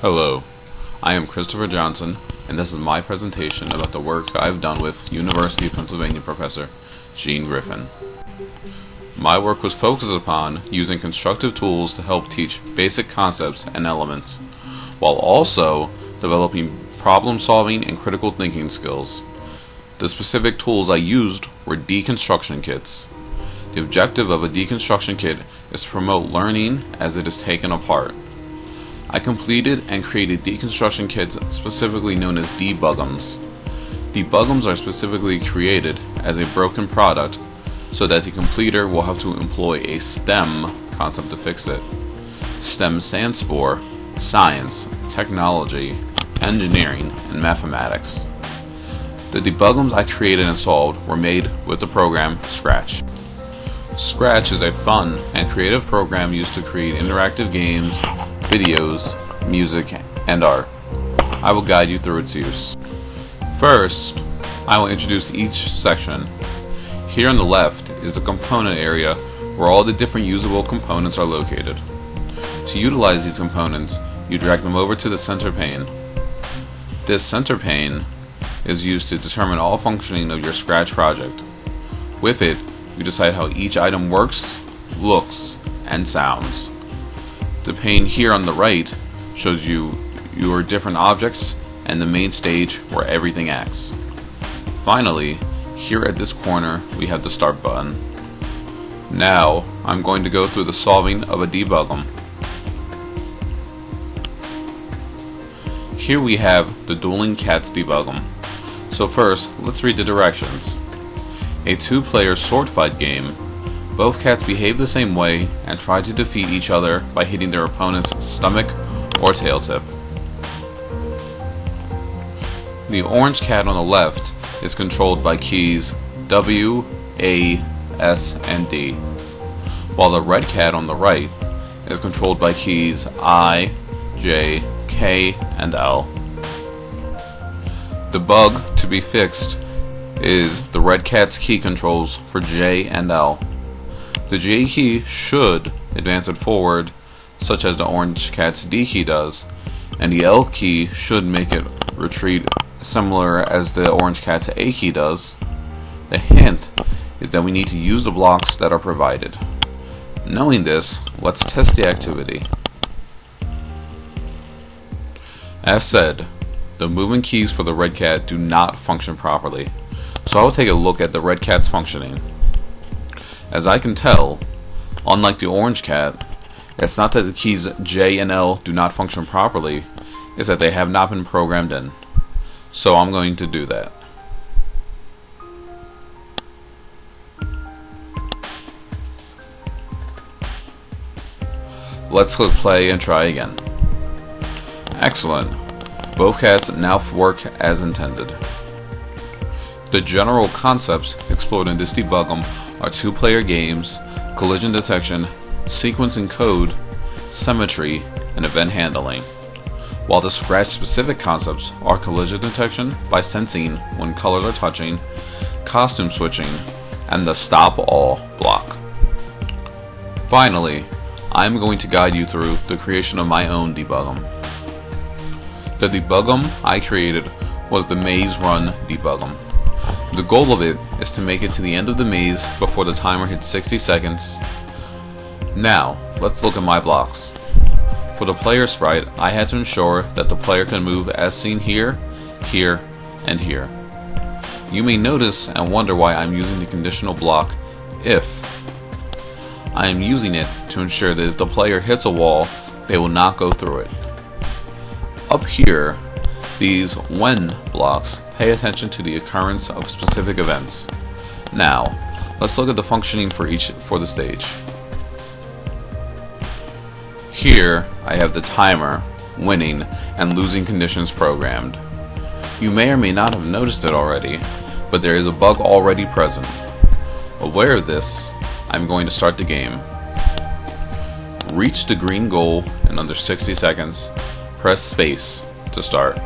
Hello, I am Christopher Johnson, and this is my presentation about the work I've done with University of Pennsylvania professor Gene Griffin. My work was focused upon using constructive tools to help teach basic concepts and elements, while also developing problem-solving and critical thinking skills. The specific tools I used were deconstruction kits. The objective of a deconstruction kit is to promote learning as it is taken apart. I completed and created deconstruction kits specifically known as debuggums. Debuggums are specifically created as a broken product so that the completer will have to employ a STEM concept to fix it. STEM stands for Science, Technology, Engineering, and Mathematics. The debuggums I created and solved were made with the program Scratch. Scratch is a fun and creative program used to create interactive games, videos, music, and art. I will guide you through its use. First, I will introduce each section. Here on the left is the component area where all the different usable components are located. To utilize these components, you drag them over to the center pane. This center pane is used to determine all functioning of your Scratch project. With it, you decide how each item works, looks, and sounds. The pane here on the right shows you your different objects and the main stage where everything acts. Finally, here at this corner we have the start button. Now I'm going to go through the solving of a debugum. Here we have the Dueling Cats debugum. So first, let's read the directions. A two-player sword fight game. Both cats behave the same way and try to defeat each other by hitting their opponent's stomach or tail tip. The orange cat on the left is controlled by keys W, A, S, and D, while the red cat on the right is controlled by keys I, J, K, and L. The bug to be fixed is the red cat's key controls for J and L. The J key should advance it forward, such as the orange cat's D key does, and the L key should make it retreat similar as the orange cat's A key does. The hint is that we need to use the blocks that are provided. Knowing this, let's test the activity. As said, the movement keys for the red cat do not function properly, so I will take a look at the red cat's functioning. As I can tell, unlike the orange cat, it's not that the keys J and L do not function properly, it's that they have not been programmed in. So I'm going to do that. Let's click play and try again. Excellent. Both cats now work as intended. The general concepts explored in this debugum are two-player games, collision detection, sequence and code, symmetry, and event handling, while the Scratch-specific concepts are collision detection by sensing when colors are touching, costume switching, and the stop all block. Finally, I am going to guide you through the creation of my own debugum. The debugum I created was the Maze Run debugum. The goal of it is to make it to the end of the maze before the timer hits 60 seconds. Now, let's look at my blocks. For the player sprite, I had to ensure that the player can move as seen here, here, and here. You may notice and wonder why I'm using the conditional block if. I am using it to ensure that if the player hits a wall, they will not go through it. Up here, these when blocks pay attention to the occurrence of specific events. Now, let's look at the functioning for the stage. Here, I have the timer, winning, and losing conditions programmed. You may or may not have noticed it already, but there is a bug already present. Aware of this, I'm going to start the game. Reach the green goal in under 60 seconds. Press space to start.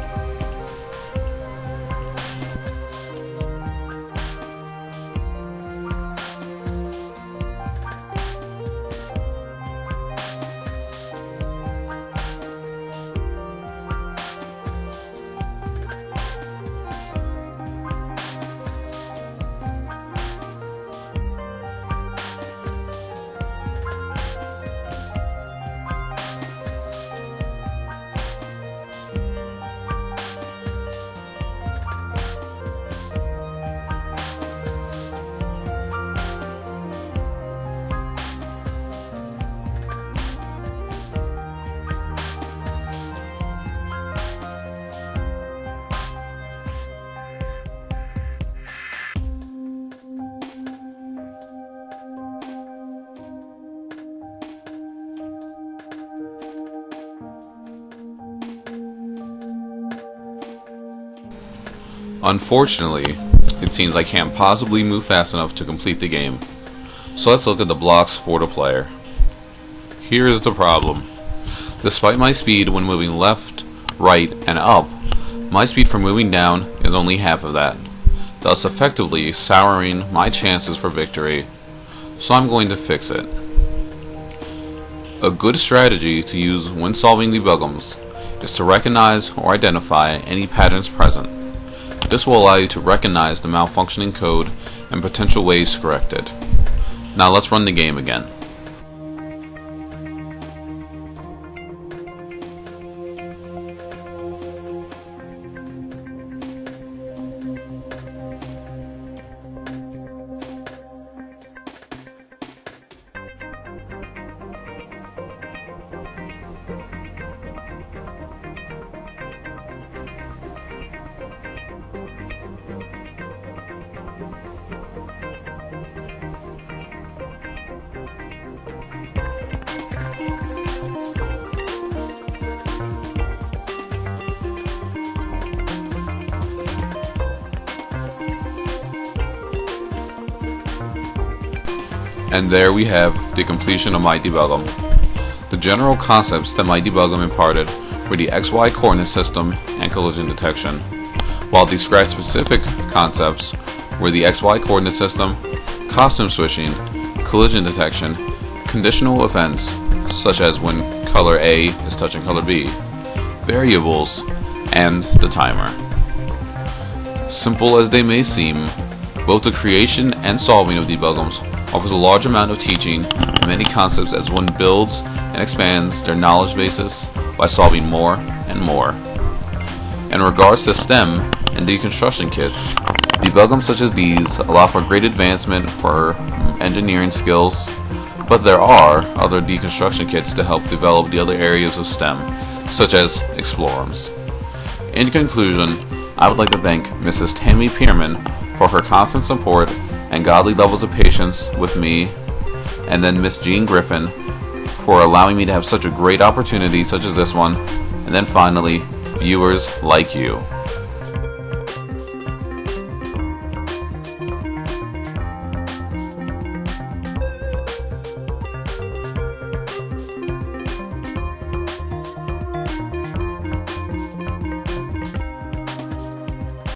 Unfortunately, it seems I can't possibly move fast enough to complete the game. So let's look at the blocks for the player. Here is the problem. Despite my speed when moving left, right, and up, my speed for moving down is only half of that, thus effectively souring my chances for victory. So I'm going to fix it. A good strategy to use when solving debugums is to recognize or identify any patterns present. This will allow you to recognize the malfunctioning code and potential ways to correct it. Now let's run the game again. And there we have the completion of my debugum. The general concepts that my debugum imparted were the XY coordinate system and collision detection, while the scratch-specific concepts were the XY coordinate system, costume switching, collision detection, conditional events, such as when color A is touching color B, variables, and the timer. Simple as they may seem, both the creation and solving of debugums offers a large amount of teaching and many concepts as one builds and expands their knowledge basis by solving more and more. In regards to STEM and deconstruction kits, debugums such as these allow for great advancement for engineering skills, but there are other deconstruction kits to help develop the other areas of STEM, such as explorers. In conclusion, I would like to thank Mrs. Tammy Pierman for her constant support and godly levels of patience with me, and then Miss Jean Griffin for allowing me to have such a great opportunity such as this one, and then finally, viewers like you.